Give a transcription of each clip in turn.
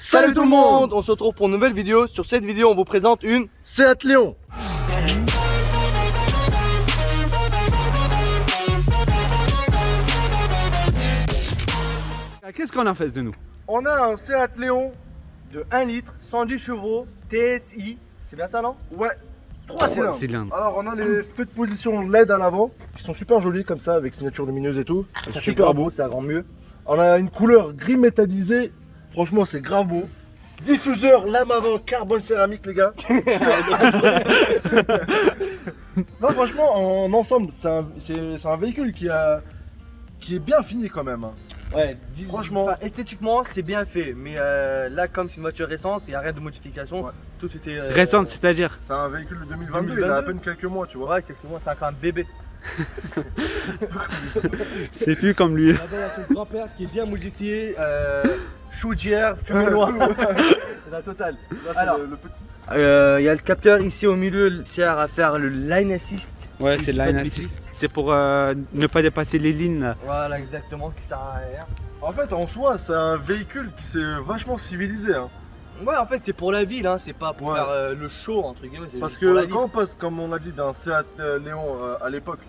Salut tout le monde, on se retrouve pour une nouvelle vidéo. Sur cette vidéo, on vous présente une Seat Léon. Qu'est-ce qu'on a en face de nous? On a un Seat Léon. de 1 litre, 110 chevaux, TSI. C'est bien ça, non? Ouais, 3 cylindres. Cylindres. Alors on a les feux de position LED à l'avant qui sont super jolis comme ça avec signature lumineuse et tout. C'est Ça fait super grave beau. ça rend mieux. On a une couleur gris métallisé. Franchement, c'est grave beau. Diffuseur lame avant carbone céramique, les gars. Non, franchement, en ensemble, c'est un véhicule qui est bien fini quand même. Hein. Ouais, Franchement. enfin, esthétiquement, c'est bien fait. Mais là, comme c'est une voiture récente, il n'y a rien de modification. Ouais. Tout était. Récente, c'est-à-dire? C'est un véhicule de 2022, il a à peine quelques mois, tu vois. Ouais, quelques mois, c'est encore un bébé. C'est plus comme lui. Là-bas, il y a son grand-père qui est bien modifié. Chaudière, fumée noire. C'est la totale. Là, c'est Alors. le petit. Il y a le capteur ici au milieu, il sert à faire le line assist. Ouais, Si c'est je dis le pas line de assist. bêtises. C'est pour ne pas dépasser les lignes là. Voilà, exactement, qui sert à rien. En fait, en soi, c'est un véhicule qui s'est vachement civilisé. Hein. Ouais, en fait, c'est pour la ville, hein, c'est pas pour Ouais. faire le show, entre guillemets. c'est Parce pour la que ville. quand on passe, comme on a dit, d'un Seat Léon à l'époque,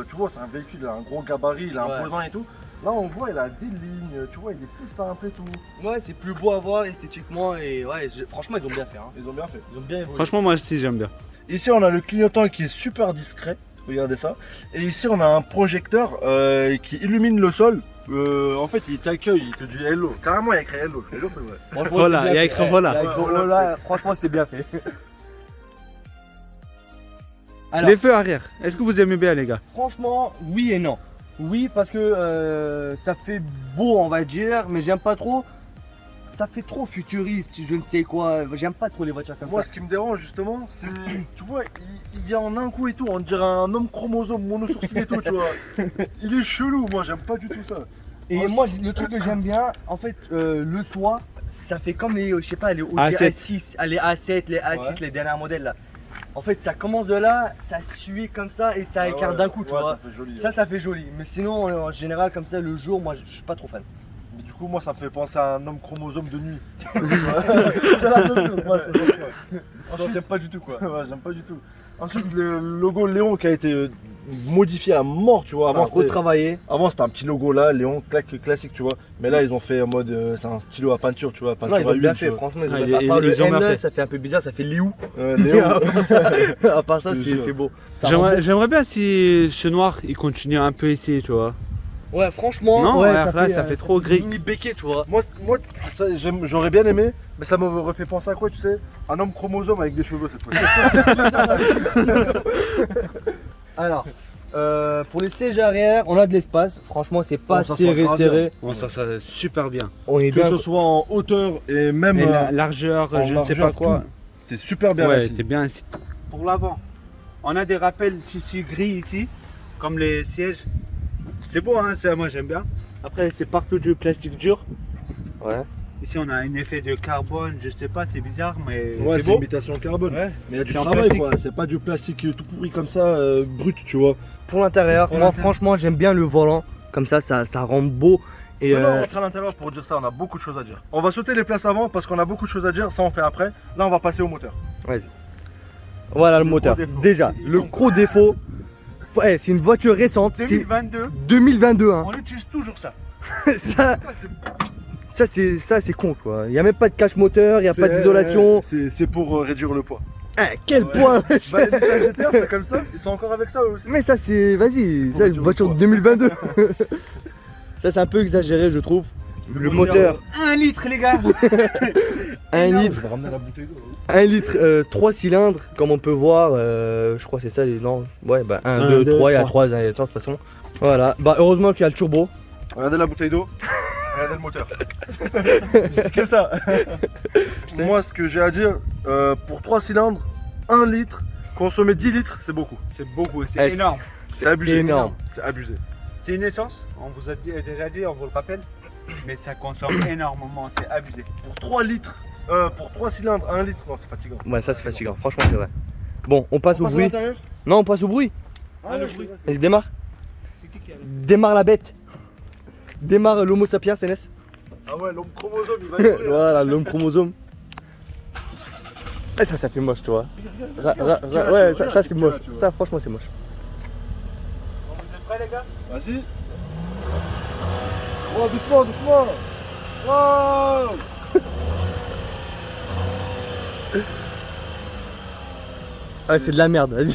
tu vois, c'est un véhicule, il a un gros gabarit, il est Ouais. imposant et tout. Là, on voit, il a des lignes, tu vois, il est plus simple et tout. Ouais, c'est plus beau à voir esthétiquement et ouais, franchement, ils ont bien fait. Hein. Ils ont bien fait. Ils ont bien évolué. Franchement, moi aussi j'aime bien. Ici, on a le clignotant qui est super discret. Regardez ça. Et ici, on a un projecteur qui illumine le sol. En fait, il t'accueille, il te dit hello. Carrément, il y a écrit hello, je te jure, c'est vrai. Franchement, Voilà, c'est bien il y a fait. écrit voilà. Il y a écrit Ouais, voilà, franchement, c'est bien fait. Alors, Les feux arrière, est-ce que vous aimez bien les gars? franchement, oui et non. Oui, parce que ça fait beau, on va dire, mais j'aime pas trop. Ça fait trop futuriste, je ne sais quoi. J'aime pas trop les voitures comme Moi, ça. ce qui me dérange justement, c'est, tu vois, il vient en un coup et tout, on dirait un homme chromosome monosourcil et tout, tu vois. Il est chelou, moi, j'aime pas du tout ça. Et moi, le truc que j'aime bien, en fait, le soir, ça fait comme les, je sais pas, les Audi A7. A6, les A7, les A6, Ouais. les derniers modèles là. En fait, ça commence de là, ça suit comme ça et ça écarte d'un coup, tu vois. Ça fait joli. Ça fait joli. Mais sinon, en général, comme ça, le jour, moi, je suis pas trop fan. Mais du coup, moi, ça me fait penser à un homme chromosome de nuit. C'est la même chose, moi, c'est ça. Ensuite, j'aime pas du tout, quoi. Ouais, j'aime pas du tout. Ensuite, le logo Léon qui a été modifié à mort, tu vois. Avant, retravaillé. Avant, c'était un petit logo là, Léon classique, tu vois. Mais là, ils ont fait en mode, c'est un stylo à peinture, tu vois. Peinture Non, ils ont à bien huile, fait, tu vois. franchement, ils ont Ah, bien fait. À part ils le ont bien N, fait. ça fait un peu bizarre, ça fait Léo. Léon. À part ça, Je te jure. c'est beau. Ça rend J'aimerais bien si ce noir il continue un peu ici, tu vois. beau. Ouais, franchement, Non, ouais, ouais, là, ça fait trop gris. Mini béquet, tu vois. Moi, ça, j'aurais bien aimé, mais ça me refait penser à quoi, tu sais? Un homme chromosome avec des cheveux cette fois. Alors, pour les sièges arrière, on a de l'espace. Franchement, c'est pas Oh, ça se passe serré, grave serré. Bon, ça super bien. On est Que bien. ce soit en hauteur et même. Et la largeur, en je ne sais largeur, pas quoi. T'es super bien Ouais, assis. c'est bien ici. Pour l'avant, on a des rappels tissu gris ici, comme les sièges. C'est beau, hein, moi j'aime bien. Après, c'est partout du plastique dur. Ouais. Ici, on a un effet de carbone, je sais pas, c'est bizarre, mais Ouais, c'est c'est beau. imitation carbone. Ouais. Mais il y a du C'est en travail plastique. quoi, c'est pas du plastique tout pourri comme ça, brut, tu vois. Pour l'intérieur, Pour moi, l'intérieur. franchement, j'aime bien le volant. Comme ça rend beau. Et Maintenant, on rentre à l'intérieur pour dire ça, on a beaucoup de choses à dire. On va sauter les places avant parce qu'on a beaucoup de choses à dire, ça on fait après. Là, on va passer au moteur. vas-y. Voilà le moteur. gros défaut. Déjà, le gros défaut. Ouais, c'est une voiture récente. C'est 2022, 2022. Hein. on utilise toujours ça. ça c'est con quoi. Il n'y a même pas de cache moteur, il n'y a pas d'isolation. C'est pour réduire le poids. Eh, quel Ouais. point. Bah, les Nissan GTR, c'est comme ça, ils sont encore avec ça eux aussi. Mais ça c'est. Vas-y, pour ça, une réduire voiture le de poids. 2022. Ça c'est un peu exagéré je trouve. Le moteur 1 litre, les gars. 1 Je litre, vais ramener la bouteille d'eau. 1 litre 3 cylindres comme on peut voir. Je crois que c'est ça les. Non, ouais, bah 1, 2, 2, 3, il y a 3. 3 de toute façon. Voilà, bah heureusement qu'il y a le turbo. Regardez la bouteille d'eau, regardez le moteur. C'est que ça. Moi, ce que j'ai à dire, pour 3 cylindres, 1 litre, consommer 10 litres, c'est beaucoup. C'est beaucoup, c'est Eh, énorme. C'est abusé. énorme. C'est abusé. C'est une essence, on vous a déjà dit, on vous le rappelle. Mais ça consomme énormément, c'est abusé. Pour 3 litres, pour 3 cylindres, 1 litre, non, c'est fatigant. Ouais, ça c'est fatigant, franchement c'est vrai. Bon, on passe On au passe à bruit. l'intérieur. Non, on passe au bruit. Ah, le bruit. Vas-y, démarre. C'est qui a Démarre la bête. Démarre l'homo sapiens, NS. Ah ouais, l'homme chromosome, il va y courir. Voilà, l'homme chromosome. Et ça fait moche, tu vois. Ouais, ça c'est moche. Ça, franchement, c'est moche. Bon, vous êtes prêts, les gars? Vas-y. Oh, doucement, doucement. Wow. Ah, c'est de la merde, vas-y.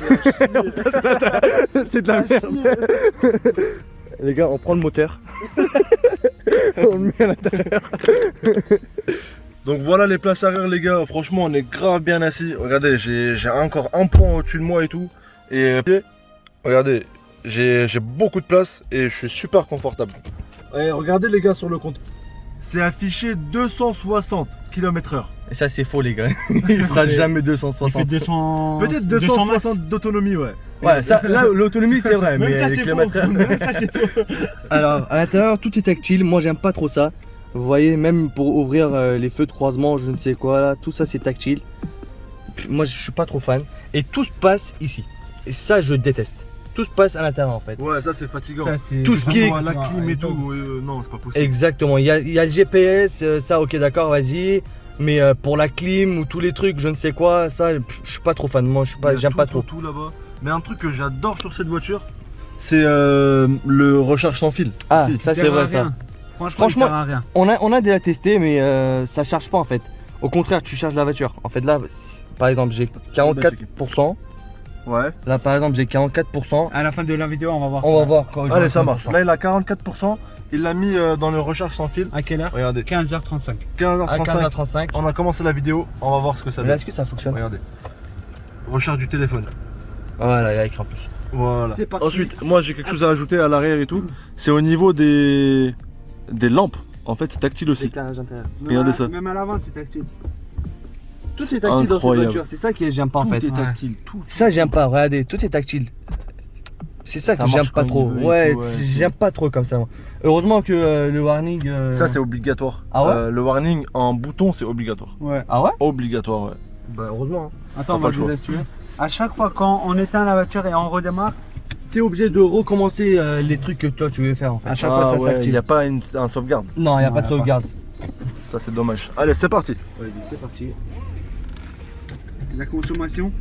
C'est de la merde. Les gars, on prend le moteur. On le met à l'intérieur. Donc voilà les places arrière les gars, franchement on est grave bien assis. Regardez, j'ai encore un point au-dessus de moi et tout. Et regardez, j'ai beaucoup de place et je suis super confortable. Et regardez les gars sur le compte. C'est affiché 260 km/h. Et ça, c'est faux, les gars. Il fera jamais 260. Il fait 200. Peut-être 260 d'autonomie, ouais. Ouais, ça, là, l'autonomie, c'est vrai. Même mais ça, les c'est kilomètres faux. heure- Même ça, c'est faux. Alors, à l'intérieur, tout est tactile. Moi, j'aime pas trop ça. Vous voyez, même pour ouvrir les feux de croisement, je ne sais quoi, là, tout ça, c'est tactile. Moi, je suis pas trop fan. Et tout se passe ici. Et ça, je déteste. Tout se passe à l'intérieur, en fait. Ouais, ça c'est fatigant. Ça, c'est Tout ce qui est- La clim et tout, non, c'est pas possible. Exactement. Il y a le GPS, ça, ok, d'accord, vas-y. Mais pour la clim ou tous les trucs, je ne sais quoi, ça, je suis pas trop fan. Moi, je suis Il y pas, a j'aime tout, pas trop. tout là-bas. Mais un truc que j'adore sur cette voiture, c'est le recharge sans fil. Ah, Si. ça, Il c'est sert à vrai, ça. rien. Franchement, Franchement, il sert à rien. On a déjà testé, mais ça charge pas en fait. Au contraire, tu charges la voiture. En fait, là, par exemple, j'ai 44%. Ouais. Là, par exemple, j'ai 44%. À la fin de la vidéo, on va voir. On va voir quand. Allez, ça marche. Là, il a 44%. Il l'a mis dans le recharge sans fil. À quelle heure? Regardez, 15h35. À 15h35. 15h35. On a commencé la vidéo. On va voir ce que ça Mais là, donne. est-ce que ça fonctionne? Regardez. Recharge du téléphone. Voilà, il y a écrit en plus. Voilà. C'est parti. Ensuite, moi j'ai quelque chose à ajouter à l'arrière et tout. C'est au niveau des lampes. En fait, c'est tactile aussi. Éclairage intérieur. Regardez ça. Même à l'avant, c'est tactile. Tout est tactile dans cette Incroyable. voiture. C'est ça que j'aime pas en fait. Tout est tactile. Tout. Ça, j'aime pas. Regardez, tout est tactile. C'est ça Ça que j'aime marche pas quand trop. il veut et Ouais, tout, ouais. j'aime pas trop comme ça. Moi. Heureusement que le warning. Ça, c'est obligatoire. Ah ouais Le warning en bouton, c'est obligatoire. Ouais. Ah ouais? Obligatoire, ouais. Bah, heureusement. Attends, on pas va le choix. désactiver. À chaque fois quand on éteint la voiture et on redémarre, T'es obligé de recommencer les trucs que toi tu veux faire en fait. à chaque fois ça Il s'active. n'y a pas un sauvegarde. Non, il n'y a Non, pas de y a pas. sauvegarde. Ça, c'est dommage. Allez, c'est parti. Vas-y, c'est parti. La consommation.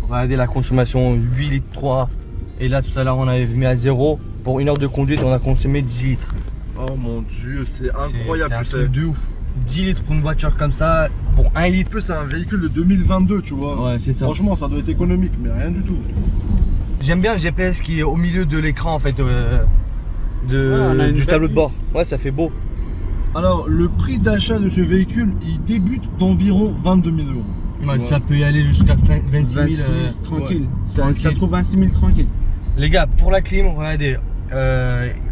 Regardez la consommation 8 litres 3. Et là tout à l'heure on avait mis à 0. Pour une heure de conduite on a consommé 10 litres. Oh mon dieu, c'est incroyable C'est un tu sais. truc de ouf. 10 litres pour une voiture comme ça, pour 1 En litre. plus, c'est un véhicule de 2022, tu vois. Ouais, c'est ça. Franchement, ça doit être économique, mais rien du tout. J'aime bien le GPS qui est au milieu de l'écran en fait, on a une du belle tableau de vue. bord. Ouais, ça fait beau. Alors, le prix d'achat de ce véhicule, il débute d'environ 22 000 euros. Ouais, ça peut y aller jusqu'à 26 000. 26 tranquille. ouais. Ça Tranquille. trouve 26 000 tranquille. Les gars, pour la clim, regardez,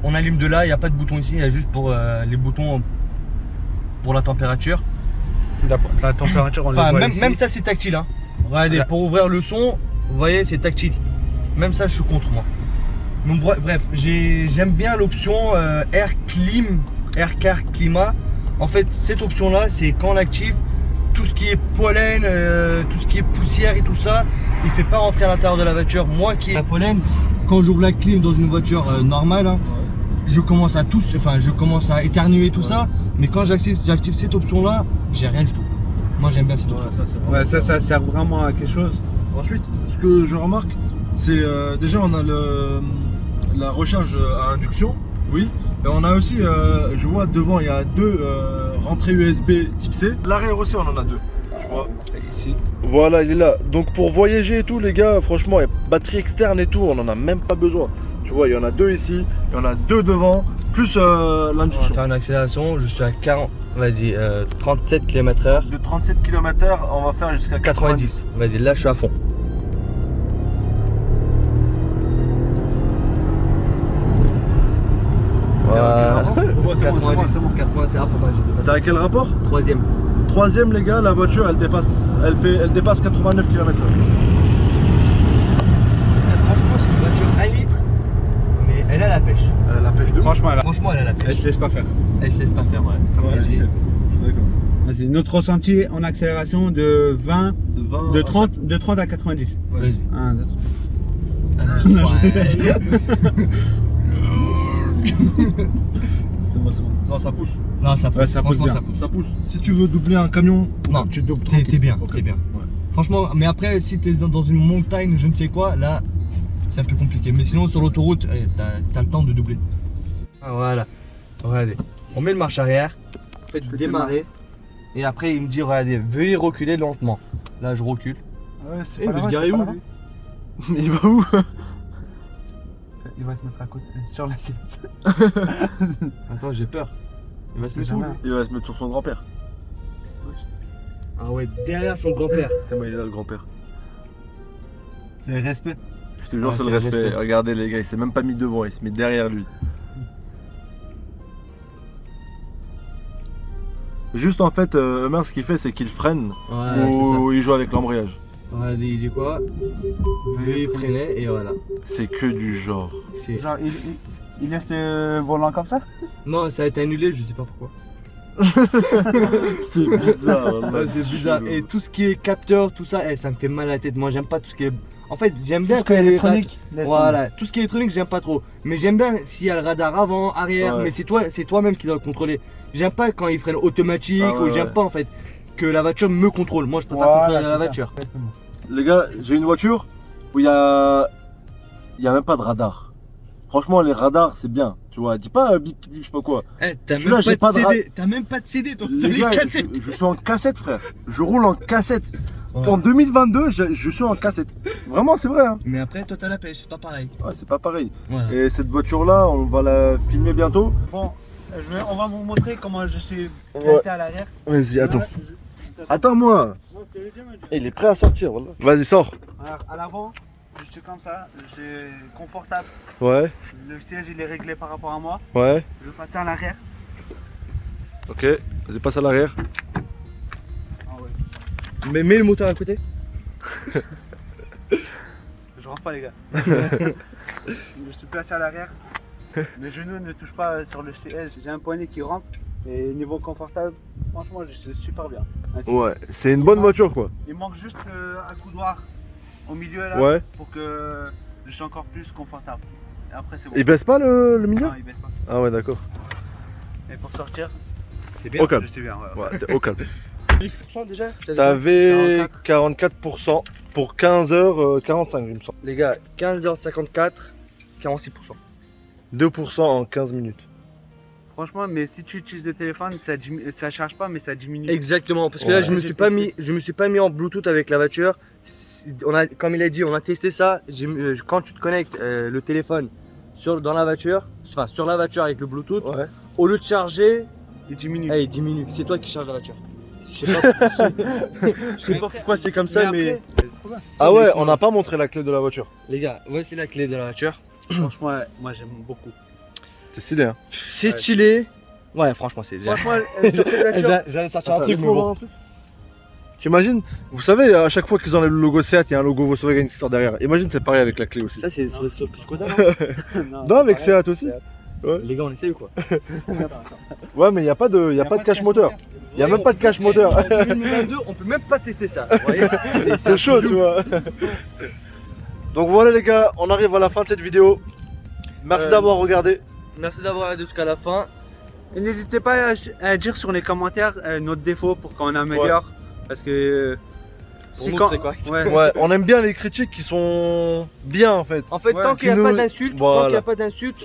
on allume de là, il n'y a pas de bouton ici, il y a juste pour les boutons pour la température. La température, on Enfin, la voit même, ici. même ça c'est tactile. Hein. Regardez, Là. pour ouvrir le son, vous voyez, c'est tactile. Même ça, je suis contre moi. Donc, bref, j'aime bien l'option Air Clim, Air Car Climat. En fait, cette option-là, c'est quand on l'active, tout ce qui est pollen, tout ce qui est poussière et tout ça, il fait pas rentrer à l'intérieur de la voiture. Moi qui ai la pollen, quand j'ouvre la clim dans une voiture normale, hein, je commence à éternuer tout ça, mais quand j'active cette option-là, j'ai rien du tout. Moi j'aime bien cette option. ça, c'est vraiment Ouais, ça sert vraiment à quelque chose. Ensuite, ce que je remarque, c'est déjà on a la recharge à induction, oui. Et on a aussi, je vois devant, il y a deux rentrées USB type C. L'arrière aussi, on en a deux, tu vois. Ici. Voilà, il est là. Donc pour voyager et tout, les gars, franchement, batterie externe et tout, on en a même pas besoin. Tu vois, il y en a deux ici, il y en a deux devant, plus On va l'induction. faire une accélération, je suis à 40, vas-y, 37 km/h, De 37 km/h, on va faire jusqu'à 90. Vas-y, là je suis à fond. Voilà. C'est bon, c'est bon, c'est bon, c'est bon. 80, c'est après, j'ai dépassé. T'as à quel rapport? Troisième. Troisième, les gars, la voiture, elle dépasse 89 km/h. Franchement, c'est une voiture 1 litre, mais elle a la pêche. Elle a la pêche de ouf. Franchement, Franchement, elle a la elle pêche. se laisse pas faire. Elle se laisse pas faire, ouais. Comme Ouais, elle dit. D'accord. Vas-y, notre ressenti en accélération de 20, De 20 de à 30 à 90. Vas-y. 1, 2, 3. C'est bon, c'est bon. Non, ça pousse. Non, ça pousse. Ouais, ça pousse Franchement, bien. ça pousse. Ça pousse. Si tu veux doubler un camion, Non, tu doubles. t'es bien, Ok. t'es bien. Ouais. Franchement, mais après, si t'es dans une montagne ou je ne sais quoi, là, c'est un peu compliqué. Mais sinon, sur l'autoroute, t'as le temps de doubler. Ah, voilà. Regardez. On met le marche arrière. Faites démarrer. Et après, il me dit, regardez, veuillez reculer lentement. Là, je recule. Ouais, c'est Eh, pas il veut là-bas, se garer c'est pas où, là-bas. lui? Mais il va où? Il va se mettre à côté, sur l'assiette. Attends, j'ai peur. Il va se mettre où, Jamais. lui? Il va se mettre sur son grand-père. Ah ouais, derrière son grand-père. Tiens, moi, il est là, le grand-père. C'est le respect. Je te jure, Ouais, c'est le respect. Regardez, les gars, il s'est même pas mis devant, il se met derrière lui. Juste en fait, Omer, ce qu'il fait, c'est qu'il freine Ouais, ou il joue avec l'embrayage. c'est ça. Regardez, il dit quoi? Veuillez freiner et voilà. C'est que du genre. C'est- Genre, il laisse le volant comme ça? Non, ça a été annulé, je sais pas pourquoi. C'est bizarre. Ouais, wallah, c'est bizarre. chelou. Et tout ce qui est capteur, tout ça, ça me fait mal à la tête. Moi, j'aime pas tout ce qui est. En fait, j'aime bien Tout ce quand qui est il y a les électronique, laisse Voilà, tout ce qui est électronique, j'aime pas trop. Mais j'aime bien s'il y a le radar avant, arrière. Ouais. Mais c'est toi-même qui dois le contrôler. J'aime pas quand il freine automatique Ah ouais, ou j'aime ouais. pas en fait que la voiture me contrôle. Moi, je préfère Voilà, contrôler c'est la ça. voiture. Exactement. Les gars, j'ai une voiture où il y a même pas de radar. Franchement, les radars, c'est bien. Tu vois, dis pas bip bip, je sais pas quoi. Eh, t'as Celui-là, même, j'ai pas pas de de CD. T'as même pas de CD, toi. T'as Les les gars, cassettes. je suis en cassette, frère. Je roule en cassette. Ouais. En 2022, je suis en cassette. Vraiment, c'est vrai. Hein. Mais après, toi, t'as la pêche, c'est pas pareil. Ouais, c'est pas pareil. Voilà. Et cette voiture-là, on va la filmer bientôt. Bon, on va vous montrer comment je suis Ouais. placé à l'arrière. Vas-y, attends. Voilà, Attends-moi. Il est prêt à sortir, voilà. Vas-y, sors. Alors, à l'avant, je suis comme ça, je suis confortable. Ouais, Le siège il est réglé par rapport à moi. ouais. Je vais passer à l'arrière. Ok. Vas-y, passe à l'arrière. Ah ouais. Mais mets le moteur à côté. Je rentre pas les gars. Je suis placé à l'arrière. Mes genoux ne touchent pas sur le siège. J'ai un poignet qui rentre. Et niveau confortable, franchement, je suis super bien. Ainsi. Ouais, c'est une bonne voiture, quoi. Il manque juste un coudoir au milieu là Ouais. pour que je sois encore plus confortable. Et après c'est bon. Il baisse pas le milieu? Non, il baisse pas. Ah ouais, d'accord. Et pour sortir, C'est bien. Au calme. je suis bien. Ouais. Ouais, t'es au calme. déjà. T'avais 44% pour 15h45, il me semble. Les gars, 15h54, 46%. 2% en 15 minutes. Franchement, mais si tu utilises le téléphone, ça charge pas, mais ça diminue. Exactement, parce que Ouais. là je me J'ai suis pas testé. mis en Bluetooth avec la voiture. Comme il a dit, on a testé ça. Quand tu te connectes le téléphone dans la voiture, enfin sur la voiture avec le Bluetooth, Ouais. au lieu de charger, Il diminue. il diminue. C'est toi qui charges la voiture. Je sais pas, je sais pas pourquoi c'est comme ça, mais Ah ouais, on n'a pas montré la clé de la voiture. les gars, voici la clé de la voiture. Franchement, moi j'aime beaucoup. C'est stylé, hein. C'est Ouais. stylé. Ouais, franchement, c'est. Franchement, sur cette voiture, J'allais sortir Attends, un truc, mais laisse-moi bon. voir un truc. T'imagines? Vous savez, à chaque fois qu'ils enlèvent le logo Seat, il y a un logo Volkswagen qui sort derrière. Imagine, c'est pareil avec la clé aussi. Ça, c'est sur le Skoda, non Non, avec Seat aussi. Les gars, on essaye ou quoi? Ouais, mais il n'y a pas de cache moteur. Il y a même pas de cache moteur. En 2022, on peut même pas tester ça. Vous voyez C'est chaud, tu vois. Donc voilà, les gars, on arrive à la fin de cette vidéo. Merci d'avoir regardé. Merci d'avoir regardé jusqu'à la fin. Et n'hésitez pas à dire sur les commentaires notre défaut pour qu'on améliore. Parce que. Pour nous, c'est correct. Ouais. Ouais, on aime bien les critiques qui sont bien en fait. En fait, Ouais, tant qu'il n'y a qui pas nous- d'insultes, Voilà.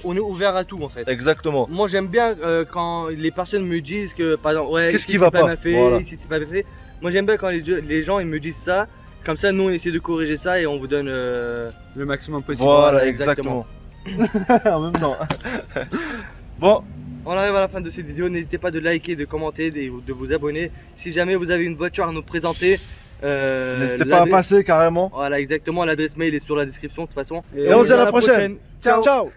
on est ouvert à tout en fait. Exactement. Moi j'aime bien quand les personnes me disent que par exemple ouais Qu'est-ce ici, qui c'est va pas pas bien fait, Voilà. ici c'est pas bien fait. Moi j'aime bien quand les gens ils me disent ça, comme ça nous on essaie de corriger ça et on vous donne Le maximum possible. Voilà, exactement. exactement. En même temps. Bon, On arrive à la fin de cette vidéo, n'hésitez pas de liker, de commenter, de vous abonner. Si jamais vous avez une voiture à nous présenter, n'hésitez pas à l'adresse- passer carrément. Voilà exactement, l'adresse mail est sur la description de toute façon. Et on se dit à la prochaine. Ciao. Ciao.